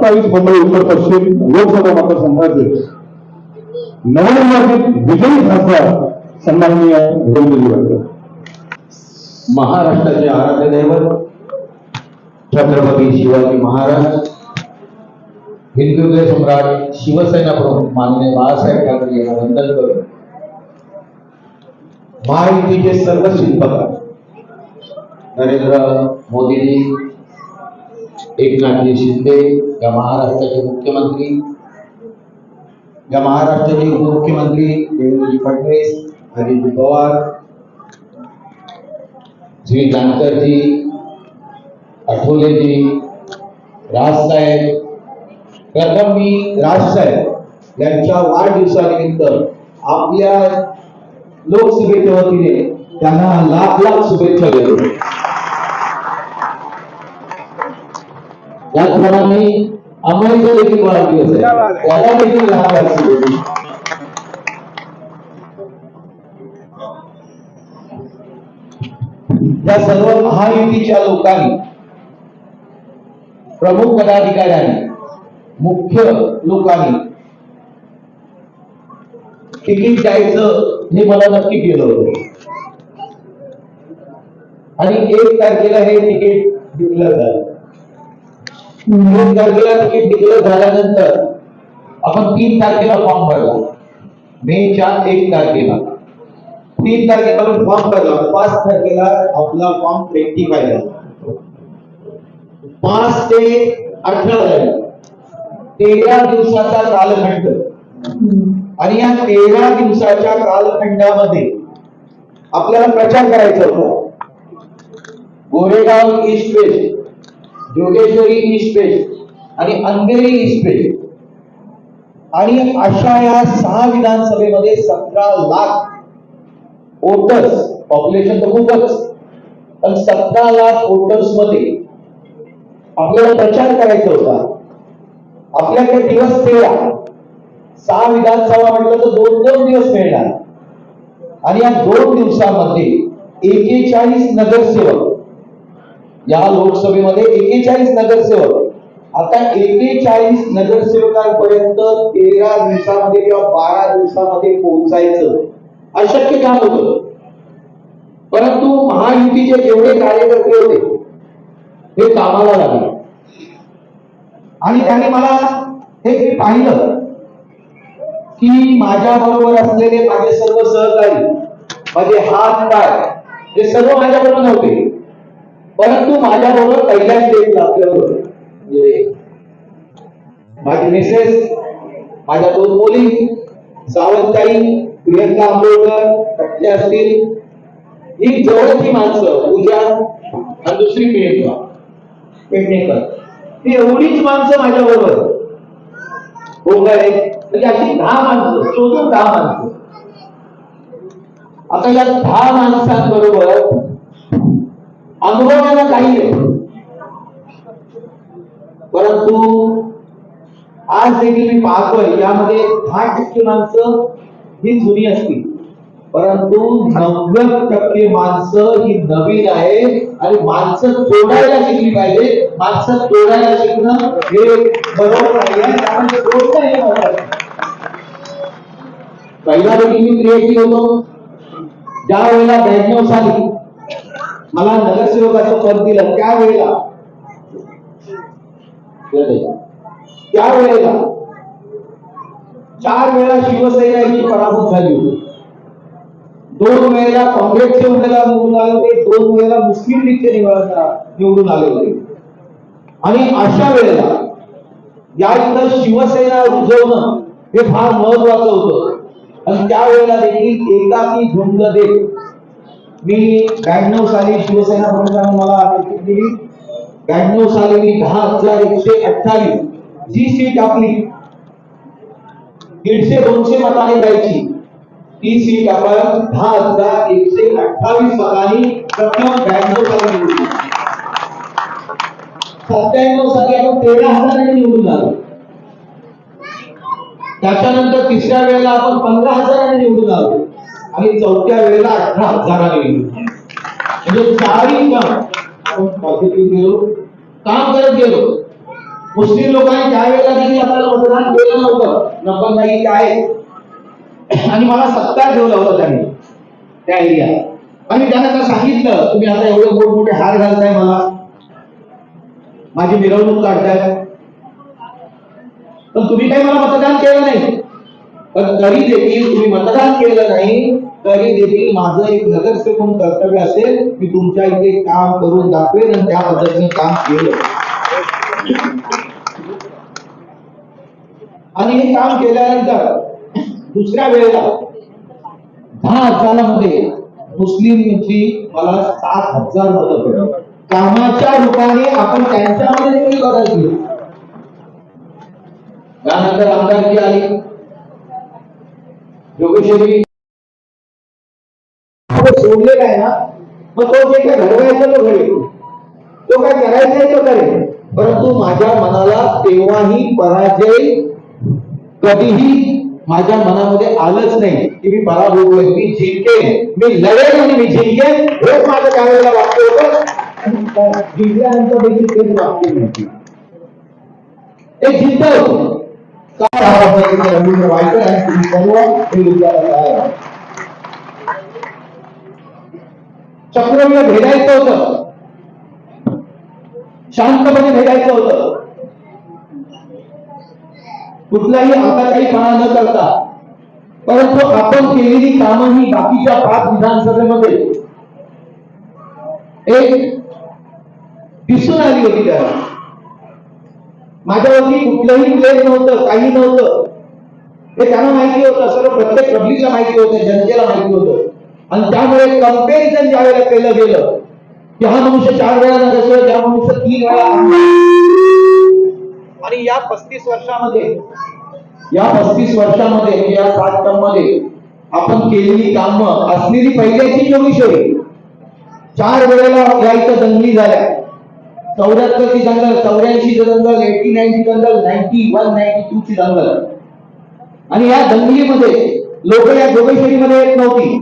मुंबई उत्तर पश्चिम लोकसभा मतदारसंघाचे नवनिर्वाचित विजयी खासदार सन्माननीय देवेंद्रजी. महाराष्ट्राचे आराध्य दैवत छत्रपती शिवाजी महाराज, हिंदुत्व सम्राट, शिवसेना प्रमुख माननीय बाळासाहेब ठाकरे यांना वंदन करून महायुतीचे सर्व शिल्पकार नरेंद्र मोदीजी, एकनाथजी शिंदे या महाराष्ट्राचे मुख्यमंत्री, या महाराष्ट्राचे उपमुख्यमंत्री देवेंद्रजी फडणवीस, अजित पवार, श्री जानकरजी, आठवलेजी, राजसाहेब, प्रथम मी राजसाहेब यांच्या वाढदिवसानिमित्त आपल्या लोकसभेच्या वतीने त्यांना लाख लाख शुभेच्छा देतो. त्याचप्रमाणे अमराईचा देखील वाढदिवस आहे, त्याला देखील लाख लाख शुभेच्छा. या सर्व महायुतीच्या लोकांनी, प्रमुख पदाधिकाऱ्यांनी, मुख्य लोकांनी तिकीट द्यायचं हे मला नक्की केलं होतं आणि 1 तारखेला हे तिकीट डिक्लेअर झालं. 1 तारखेला तिकीट डिक्लेअर झाल्यानंतर आपण 3 तारखेला फॉर्म भरला. मेच्या 1 तारखेला 3 तारखेपासून फॉर्म भरला. 5 तारखेला आपला फॉर्म 25 झाला. 5 ते 18 झाले, 13 दिवसाचा कालखंड. आणि या 13 दिवसाच्या कालखंडामध्ये आपल्याला प्रचार करायचा होता. Goregaon east west, Jogeshwari east west आणि अंधेरी ईस्ट वेस्ट आणि अशा या 6 विधानसभेमध्ये 17 लाख वोटर्स, पॉप्युलेशन तर खूपच, पण 17 लाख वोटर्स मध्ये आपल्याला प्रचार करायचा होता. आपल्याकडे दिवस 13, 6 विधानसभा म्हटलं तर 2-2 दिवस मिळणार आणि या 2 दिवसामध्ये 41 नगरसेवक, या लोकसभेमध्ये 41 नगरसेवक, आता 41 नगरसेवकांपर्यंत 13 दिवसामध्ये किंवा 12 दिवसामध्ये पोहोचायचं अशक्य काम होतं. परंतु महायुतीचे जेवढे कार्यकर्ते होते हे कामाला लागले आणि त्यांनी मला हे पाहिलं की माझ्या बरोबर असलेले माझे सर्व सहकारी, माझे हात पाय हे सर्व माझ्या बरोबर नव्हते, परंतु माझ्या बरोबर पहिल्या स्टेजला आपल्याबरोबर म्हणजे माझी मिसेस, माझ्या 2 मुली, सावंतताई, प्रियंका आंबोळकर, कटले असतील, ही जवळची माणसं, पूजा आणि दुसरी प्रियंका पेडणेकर, ती एवढीच माणसं माझ्या बरोबर बोलणारे, म्हणजे अशी 10 माणसं, शोधून 10 माणसं. आता या 10 माणसांबरोबर अनुभवाला काही नाही, परंतु आज देखील मी पाहतोय यामध्ये 10% माणसं ही जुनी असतील, परंतु 90% माणसं ही नवीन आहे आणि माणसं जोडायला शिकली पाहिजे. माणसं जोडायला शिकणं हे बरोबर आहे, त्यामुळे जोडणं हे महत्त्वाचं. पहिला देखील मी क्रिएटिव्ह होतो. ज्या वेळेला 92 साली मला नगरसेवकाचं पद दिलं, त्यावेळेला 4 वेळा शिवसेनेची पराभूत झाली होती. 2 वेळेला काँग्रेसचे उमेदवार निवडून आले होते, 2 वेळेला मुस्लिम लीगचे निवडून आले होते. आणि अशा वेळेला या इथं शिवसेना रुजवणं हे फार महत्वाचं होतं. आणि त्यावेळेला देखील एकाकी झुंड देत मी 92 साली शिवसेना प्रमुखांनी मला तिकीट दिली. 92 साली मी 10,128 जी सीट आपली 150-200 मतांनी जायची, ती सीट आपण 10,128 मतांनी प्रथम 92 साली निवडली. 97 साली आपण 13,000 निवडून आलो. त्याच्यानंतर 3ऱ्या वेळेला आपण 15,000 निवडून आलो आणि 4थ्या वेळेला 18,000 निवडून. म्हणजे 4ही काम आपण पॉझिटिव्ह गेलो, काम करत गेलो मुस्लिम लोकांनी त्यावेळेला देखील आपल्याला मतदान केलं नव्हतं. नंबरबाई काय आणि मला सत्कार ठेवला होता त्यांनी त्या एरियात. आणि त्यांना काय सांगितलं, तुम्ही आता एवढे मोठमोठे हार घालताय, मला माझी मिरवणूक काढताय, पण तुम्ही काही मला मतदान केलं नाही. पण तरी देखील तुम्ही मतदान केलं नाही तरी देखील माझं एक नगरसेवक म्हणून कर्तव्य असेल की तुमच्या इथे काम करून दाखवेल आणि त्या पद्धतीने काम केलं. आणि हे काम केल्यानंतर दुसऱ्या वेळेला 10,000 मध्ये मुस्लिमची मला 7,000 मतं पडली. कामाच्या रूपाने आपण त्यांच्यामध्ये देखील बदल केले. त्यानंतर आमदारकी आली, योगेश्वरी सोडलेला आहे ना, मग तो जे काय घडवायचं तो घडेल, तो काय करायचंय तो करेल. परंतु माझ्या मनाला तेव्हाही पराजय कधीही माझ्या मनामध्ये आलंच नाही की मी पराभूत होईल. मी जिंकेन, मी लढेन आणि मी जिंकेन, हेच माझं त्यावेळेला वाक्य होतं. जिंकल्यानंतर देखील तेच वाक्य मिळते. एक जिद्द होती. रवींद्र वायकर आणि तुम्ही सर्व हे विद्यार्थी आहे. चक्रव्यूह भेदायचं होतं, शांतपणे भेदायचं होतं, कुठलाही आताकाहीपणा न करता. परंतु आपण केलेली कामं ही बाकीच्या 5 विधानसभेमध्ये एक दिसून आली होती. त्याला माझ्यावरती कुठलंही प्लेन नव्हतं, काही नव्हतं, हे त्यांना माहिती होतं, सर्व प्रत्येक पब्लिकला माहिती होतं, जनतेला माहिती होतं. आणि त्यामुळे कंपॅरिझन ज्या वेळेला केलं गेलं की हा मनुष्य 4 वेळा नगरसेवक, त्या मनुष्य 3 वेळा आमदार. आणि या 35 वर्षामध्ये या 7 टर्म मध्ये आपण केलेली कामं असलेली पहिल्याची योगेश्वरी 4 वेळेला यायचं दंगली झाल्या. 74 ची दंगल, 84 ची दंगल, 89 ची दंगल, 91, 92 ची दंगल. आणि या दंगलीमध्ये लोक या योगेश्वरीमध्ये येत नव्हती.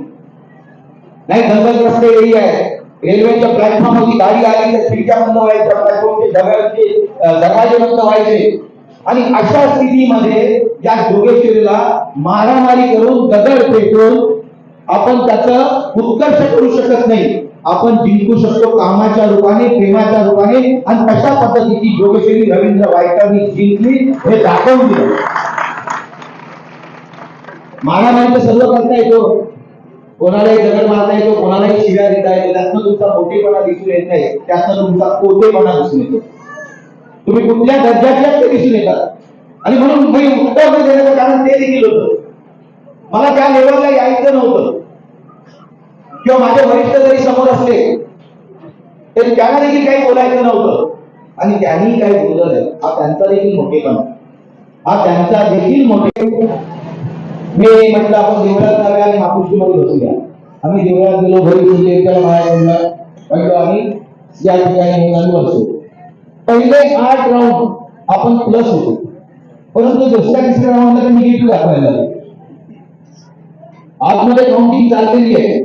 नाही, दंगलग्रस्त एरिया आहे, रेल्वेच्या प्लॅटफॉर्मवरती गाडी आली तर खिडक्या बंद व्हायच्या, प्लॅटफॉर्मचे दरवाजे बंद व्हायचे. आणि अशा स्थितीमध्ये या योगेश्वरीला मारामारी करून, दगड फेकून आपण त्याचं उत्कर्ष करू शकत नाही. आपण जिंकू शकतो कामाच्या रूपाने, प्रेमाच्या रूपाने. आणि कशा पद्धतीची योगेश्वरी रवींद्र वायकरनी जिंकली हे दाखवून दिलं. मारामारीचं सर्व करता येतो, कोणालाही दगड मारता येतो, कोणालाही शिव्या देता येतो, त्यातनं तुमचा मोठेपणा दिसून येत नाही, त्यातनं तुमचा कोठेपणा दिसून येतो. तुम्ही कुठल्या दर्जाचे ते दिसून येतात. आणि म्हणून मी उत्तर न देण्याचं कारण ते देखील होतं, मला त्या लेवलला यायचं नव्हतं. किंवा माझे वरिष्ठ जरी समोर असले तरी त्यांना देखील काही बोलायचं नव्हतं. आणि त्यांनी काही बोललं नाही, हा त्यांचा देखील मोठेपणा, हा त्यांचा देखील मोठेपणा. मी म्हटलं आपण देवळात जाऊया आणि महापुष्टीमध्ये बसूया. आम्ही देवळात गेलो, घरी गेले, त्याला बाहेर म्हटलं आम्ही या ठिकाणी बसतो. पहिले 8 राऊंड आपण प्लस होतो, परंतु दुसऱ्या तिसऱ्या राऊंडला निगेटिव्ह दाखवायला लागले. आतमध्ये काउंटिंग चाललेली आहे,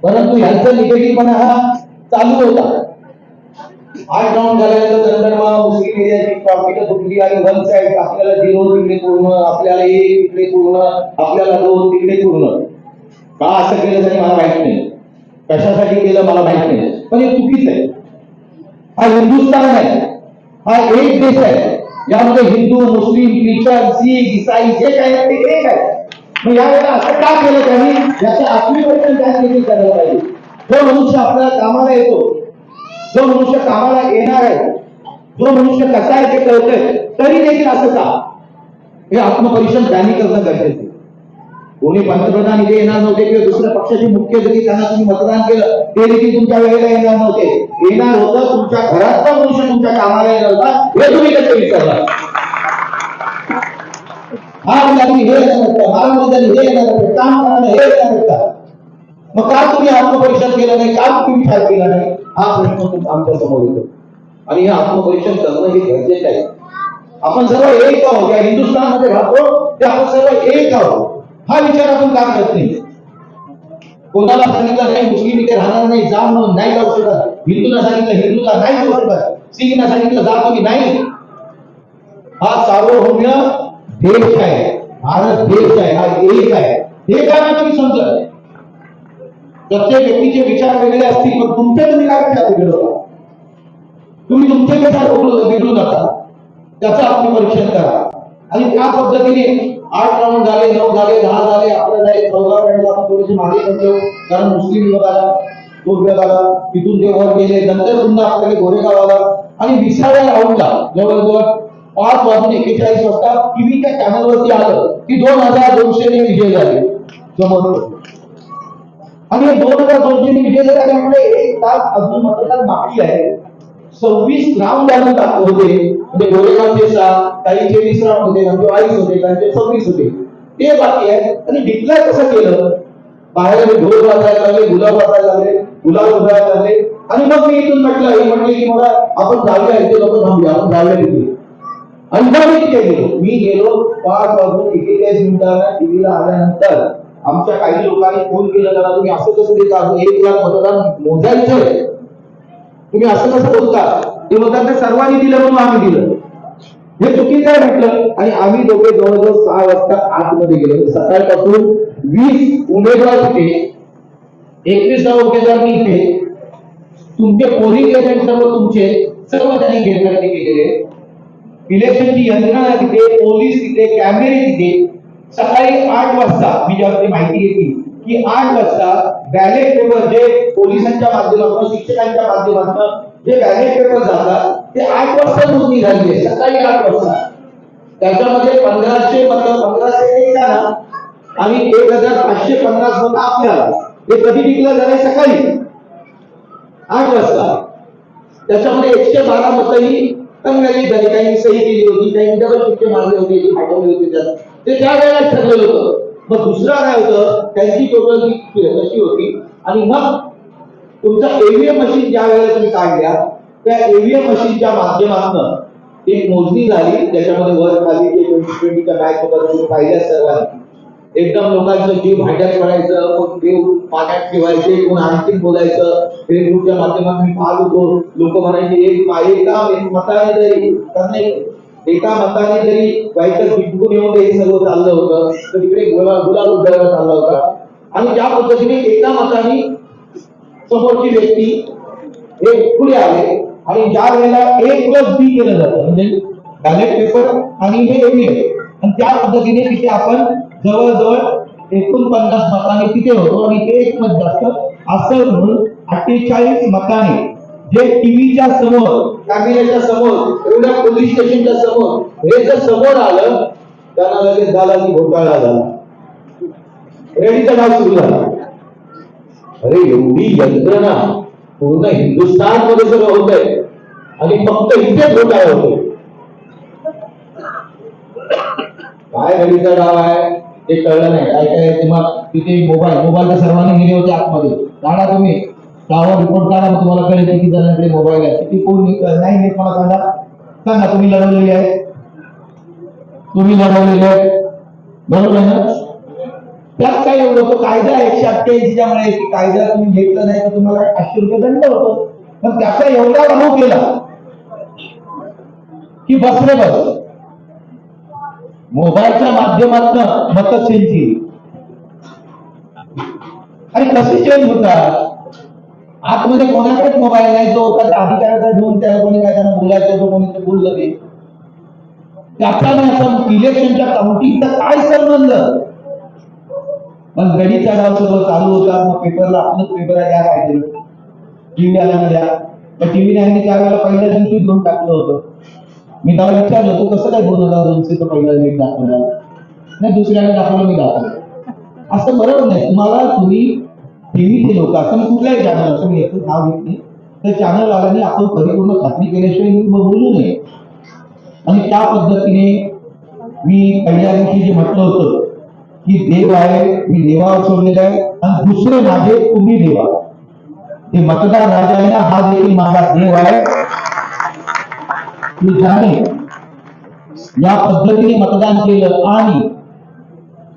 परंतु ह्यांचा निगेटिव्हपणा हा चालू होता. 8 राऊंड झाल्यानंतर मुस्लिम एरियाची प्रॉफिट तुटली आणि वन साइड आपल्याला 0 तिकडे पूर्ण, आपल्याला 1 तिकडे पूर्ण, आपल्याला 2 तिकडे पूर्ण. का असं केलं तरी मला माहित नाही, कशासाठी केलं मला माहित नाही, पण हे चुकीचं आहे. हा हिंदुस्थान आहे, हा एक देश आहे, यामध्ये हिंदू, मुस्लिम, ख्रिश्चन, शीख, ईसाई जे काही आहे ते एक आहे. मग यावेळेला असं का केलं त्यांनी, याचं आत्मीकरण त्यांनी देखील करायला पाहिजे. जो मनुष्य आपल्याला कामाला येतो, जो मनुष्य कामाला येणार आहे, जो मनुष्य कसा आहे ते कळतंय, तरी देखील असं का, हे आत्मपरीक्षण त्यांनी करणं गरजेचं. कोणी पंतप्रधान इथे येणार नव्हते किंवा दुसऱ्या पक्षाचे मुख्य जरी त्यांना तुम्ही मतदान केलं ते देखील तुमच्या वेळेला येणार नव्हते. येणार होतं तुमच्या घरातला मनुष्य तुमच्या कामाला येणार होता, हे तुम्ही कसं विचारलं. हा हे येणार होतं, हे येणार होतं, काम करायला हे येणार होतं. मग का तुम्ही आत्मपरीक्षण केलं नाही, का तुम्ही विचार केला नाही, हा प्रश्न आमच्या समोर येतो. आणि हे आत्मपरीक्षण करणं हे गरजेचं आहे. आपण सर्व एक आहोत, या हिंदुस्थानमध्ये राहतो ते आपण सर्व एक आहोत, हा विचार आपण का करत नाही. कोणाला सांगितलं नाही मुस्लिम इथे राहणार नाही, जा नाही जाऊ शकत, हिंदूला सांगितलं हिंदूला नाही जाऊ शकत, सिखना सांगितलं जा तुम्ही नाही. हा सार्वभौम्य देश आहे, भारत देश आहे, हा एक आहे. हे काय तुम्ही समजत. प्रत्येक व्यक्तीचे विचार वेगळे असतील, पण तुम्ही काय विचार वेगळे होता. तुम्ही तुमचे विचार बिघडू नका, त्याचं आत्मपरीक्षण करा. आणि त्या पद्धतीने 8 राऊंड झाले, 9 झाले, 10 झाले, 11 झाले, 14 राऊंड आपण थोडेसे मागे पडलो. कारण मुस्लिम विभाग आला, तो विभाग आला, तिथून ते वर गेले. नंतर पुन्हा आपल्याला गोरेगाव आला. आणि 20व्या राऊंडला जवळजवळ 5:41 वाजता टीव्हीच्या चॅनलवरती आलं की 2200 ने विजय झाले समोर. आणि 2200 ने विजय झाल्यामुळे एक तास अजून मतदान बाकी आहे. 26 राऊंड अजून होते. म्हणजे गोरेगावचे 6, काही 23 राऊंड होते, काही 22 होते, काही 26 होते, ते बाकी आहे. आणि डिक्लेअर कसं केलं, बाहेर ढोल वाजायला लागले, गुलाब वाजायला लागले, गुलाब उधळायला लागले. आणि मग मी इथून म्हटलं की मला आपण जाऊया, इथे लोक थांबूया, आपण जाऊया तिथे. आणि मग मी तिथे गेलो. मी गेलो 5:41 टीव्हीला आल्यानंतर आमच्या काही लोकांनी फोन केला, त्याला तुम्ही असं कसं देता, 1 लाख मतदान मोजायचंय, तुम्ही असं कसं बोलता. ते म्हणतात सर्वांनी दिलं म्हणून आम्ही दिलं, हे चुकीचं आहे म्हटलं. आणि आम्ही दोघे जवळजवळ 6 वाजता आतमध्ये गेलो. सकाळपासून 20 उमेदवार होते, 21 उमेदवार मी इथे. तुमचे पोलिंग एजंट सर्व त्यांनी घेतले केलेले. इलेक्शनची यंत्रणा तिथे, पोलीस तिथे, कॅमेरे तिथे. सकाळी 8 वाजता मी जेव्हा माहिती घेतली की 8 वाजता बॅलेट पेपर जे पोलिसांच्या माध्यमातून, शिक्षकांच्या माध्यमातून जे बॅलेट पेपर जातात ते 8 वाजता नोंदणी झाली आहे, सकाळी 8 वाजता. त्याच्यामध्ये 1500 मत, 1500 एकाला आणि 1550 मत आपल्याला. हे कधी डिक्लेअर झाले, सकाळी 8 वाजता. त्याच्यामध्ये 112 मतही कंगळी झाली, काही सही केली होती, काही डबल शिक्के मारले होते, हटवले होते. ते त्या वेळेला ठरलेलं होतं. मग दुसरं काय होतं, त्यांची टोटल कशी होती. आणि मग तुमचा ईव्हीएम मशीन ज्या वेळेला तुम्ही काढल्या, त्या ईव्हीएम मशीनच्या माध्यमातून एक मोजणी झाली. त्याच्यामध्ये वर खाली जे 2020च्या बॅच होता तुम्ही पाहिल्या सर्वांनी. एकदम लोकांचं जीव भांड्यात पडायचं, मग देव पाण्यात ठेवायचे, कोण आणखी बोलायचं. फेसबुकच्या माध्यमातून पाहत होतो, लोक म्हणायचे एक मताने तरी एका मताने तरी व्हायचं जिंकून येऊन हे सर्व चाललं होतं. तर तिकडे गुलाब उधळला चालला होता. आणि ज्या पद्धतीने एका मताने समोरची व्यक्ती हे पुढे आले. आणि ज्या वेळेला A+B केलं जातं, म्हणजे बॅलेट पेपर आणि हे ईव्हीएम, आणि त्या पद्धतीने तिथे आपण जवळजवळ 49 मतांनी तिथे होतो. आणि ते एक मत जास्त असं म्हणून 48 मतांनी जे टीव्हीच्या समोर, कॅमेऱ्याच्या समोर, एवढ्या पोलीस स्टेशनच्या समोर हे जर समोर आलं, त्यांना लगेच झाला की घोटाळा झाला, रेडीचा डाव सुरू झाला. अरे एवढी यंत्रणा पूर्ण हिंदुस्थान मध्ये सगळं होत आहे आणि फक्त इथे घोटाळा होतोय. काय रेडीचा डाव आहे ते कळलं नाही. काय काय तुम्हाला तिथे मोबाईल तर सर्वांनी गेले होते आतमध्ये. काढा तुम्ही गावात रिपोर्ट काढा, मग तुम्हाला कळेल किती जणांकडे मोबाईल आहे, किती कोण नाही नेत. मला सांगा तुम्ही लढवलेले आहे, तुम्ही लढवलेले आहे, बरोबर आहे ना. त्यात काय एवढं तो कायदा 188 ज्यामुळे कायदा तुम्ही घेतला नाही तर तुम्हाला 500 रुपये दंड होतो. पण त्याचा एवढा अनुभव केला की बसले बस मोबाईलच्या माध्यमातून मत चेंज केली. आणि कसे चेंज होतात, आतमध्ये कोणाकडेच मोबाईल नाही, जो होता त्या अधिकाऱ्याचा घेऊन त्या कोणी काय त्यांना बोलायचं होतं, कोणी ते बोललं ते. त्याचा नाही असं इलेक्शनच्या काउंटिंगचा काय संबंध. पण गडीचा डाव सगळं चालू होता. मग पेपरला आपलंच पेपर द्या पाहिजे, टीव्ही आल्यानं द्या. तर टीव्ही नाही त्यावेळेला पहिल्या दिवशी घेऊन टाकलं होतं. मी त्याला विचारलं तू कसं काय 2002 पहिला नीट दाखवला नाही, दुसऱ्याने दाखवलं, मी दाखवलं. असं बरोबर नाही. तुम्ही टीव्हीचे लोक असं कुठल्याही चॅनल असं मी एकच नाव घेत नाही, तर चॅनल वाल्यांनी आपण परिपूर्ण खात्री केल्याशिवाय बोलू नये. आणि त्या पद्धतीने मी पहिल्या दिवशी जे म्हटलं होतं की देव आहे, मी देवावर सोडलेला आहे, आणि दुसरे माझे तुम्ही देवा. हे मतदार राजा आहे ना, हा देखील माझा देव आहे. मी जाणे या पद्धतीने मतदान केलं. आणि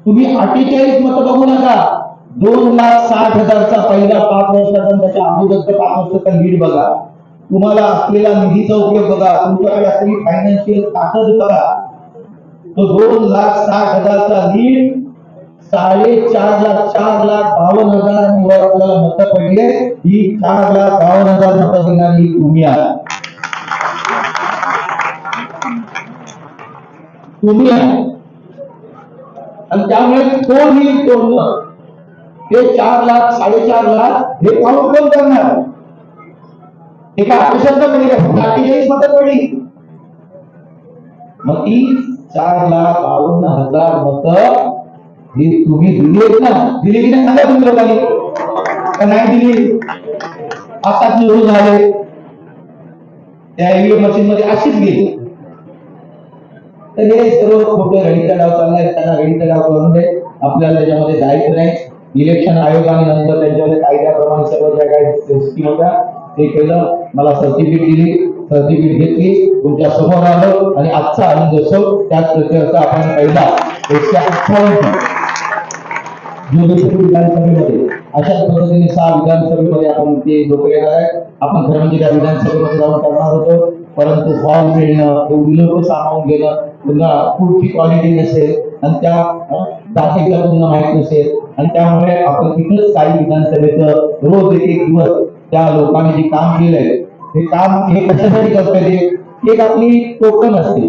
तुम्ही 48 मत बघू नका, 2,60,000चा पहिला 5 वर्षाचा, त्याच्या अगोदरचा 5 वर्षाचा लीड बघा. तुम्हाला असलेला निधीचा उपयोग बघा, तुमच्याकडे असलेली फायनान्शियल ताकद बघा. तो 2,60,000चा लीड 4,52,000 आपल्याला मतं पडले. ही 4,52,000 मतं देणारी तुम्ही आहात. तुम्ही आहे. आणि त्यामुळे कोण ही तोडणं ते 4 लाख 4.5 लाख हे काउंट कोण करणार? एका आकर्षाचा पडली 48 मतं पडली. मग ती 4,52,000 मतं ही तुम्ही दिली आहेत ना? दिली की नाही सांगा तुम्ही लोकांनी, का नाही दिली? आता सुरू झाले त्या ईव्हीएम मशीन मध्ये अशीच गेली. तर हे सर्व खोटे गणित डाव चाललाय. त्यांना गणित डाव करून दे, आपल्याला त्याच्यामध्ये जायचं नाही. इलेक्शन आयोगाने नंतर त्यांच्यामध्ये कायद्याप्रमाणे सर्व ज्या काही सिस्टीम होत्या ते केलं. मला सर्टिफिकेट दिली, सर्टिफिकेट घेतली, तुमच्या समोर आलो आणि आजचा आनंद असो त्याच प्रकारचा आपण पहिला 158 विधानसभेमध्ये अशाच पद्धतीने 6 विधानसभेमध्ये आपण ते लोक येणार आहे. आपण खरं म्हणजे त्या विधानसभेमध्ये जाऊन करणार होतो, परंतु हॉल मिळणं, एवढी लोक सामावून गेलं, पुन्हा पुढची क्वालिटी नसेल आणि त्या जातीला पुन्हा माहित नसेल आणि त्यामुळे आपण तिथेच काही विधानसभेचं रोज एक दिवस त्या लोकांनी जे काम केलंय हे काम हे कशासाठी करतोय? एक आपली टोकन असते,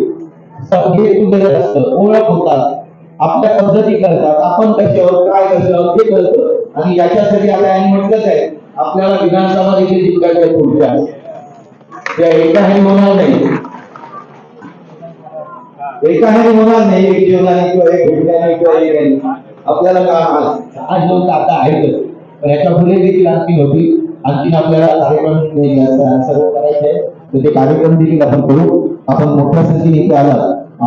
असतं, ओळख होतात, आपल्या पद्धती करतात, आपण कशावर काय कशावर ते करतो. आणि याच्यासाठी आता यांनी म्हटलंच आहे आपल्याला विधानसभा देखील जिंकायचं आहे पुढच्या. त्या एकाही होणार नाही, एकाही होणार नाही, एक जीवनाने किंवा एक भेटल्याने किंवा एक आपल्याला काम आज लोक आता आहेतच, पण याच्या पुढे देखील आणखी होती. आणखी आपल्याला कार्यक्रम सर्व करायचे, तर ते कार्यक्रम देखील आपण करू. आपण मोठ्या संख्येने इथे आला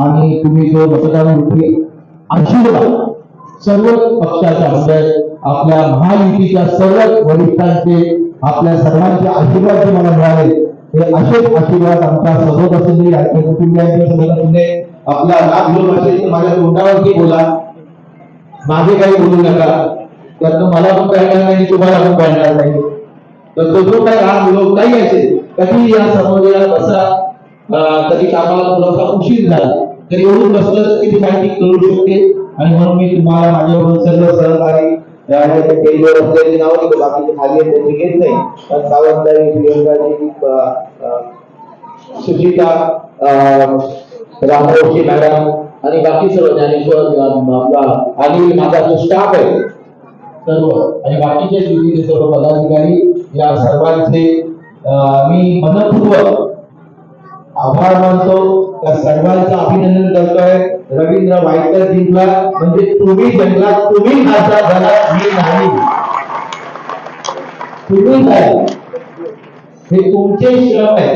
आणि तुम्ही जो मतदान आशीर्वाद सर्व पक्षाच्या म्हणजे आपल्या महायुतीच्या सर्व वरिष्ठांचे आपल्या सर्वांचे आशीर्वाद जे मला मिळाले ते असेच आशीर्वाद आमच्या सोबत असलेले आपल्या कुटुंबियांच्या सोबत असले. आपला लाभ घेऊन असेल तर माझ्या तोंडावरती बोला, मागे काही बोलू नका, तर तो मला पण कळणार नाही, तुम्हाला पण कळणार नाही. तर तो जो काही राग लोक काही असेल, कधी या समाजाला बसा, कधी कामाला थोडासा उशीर झाला तर येऊन बसलं तर ती माहिती कळू शकते. आणि म्हणून मी तुम्हाला माझ्याबरोबर सर्व सहकारी टेलीवर असलेली नाव घेतो, बाकीचे खाली त्यांनी घेत नाही. पण सावंतदाई, प्रियंकाजी, सुचिता, रामोशी मॅडम आणि बाकी सर्व ज्ञानेश्वर आपला आणि माझा जो स्टाफ आहे सर्व आणि बाकीचे सर्व पदाधिकारी या सर्वांचे मी मनपूर्वक आभार मानतो. त्या सर्वांचं अभिनंदन करतोय. रवींद्र वायकर जिंकला म्हणजे तुम्ही जिंकला, तुम्ही खासदार झाला, मी नाही. तुम्ही काय हे तुमचे श्रम आहे.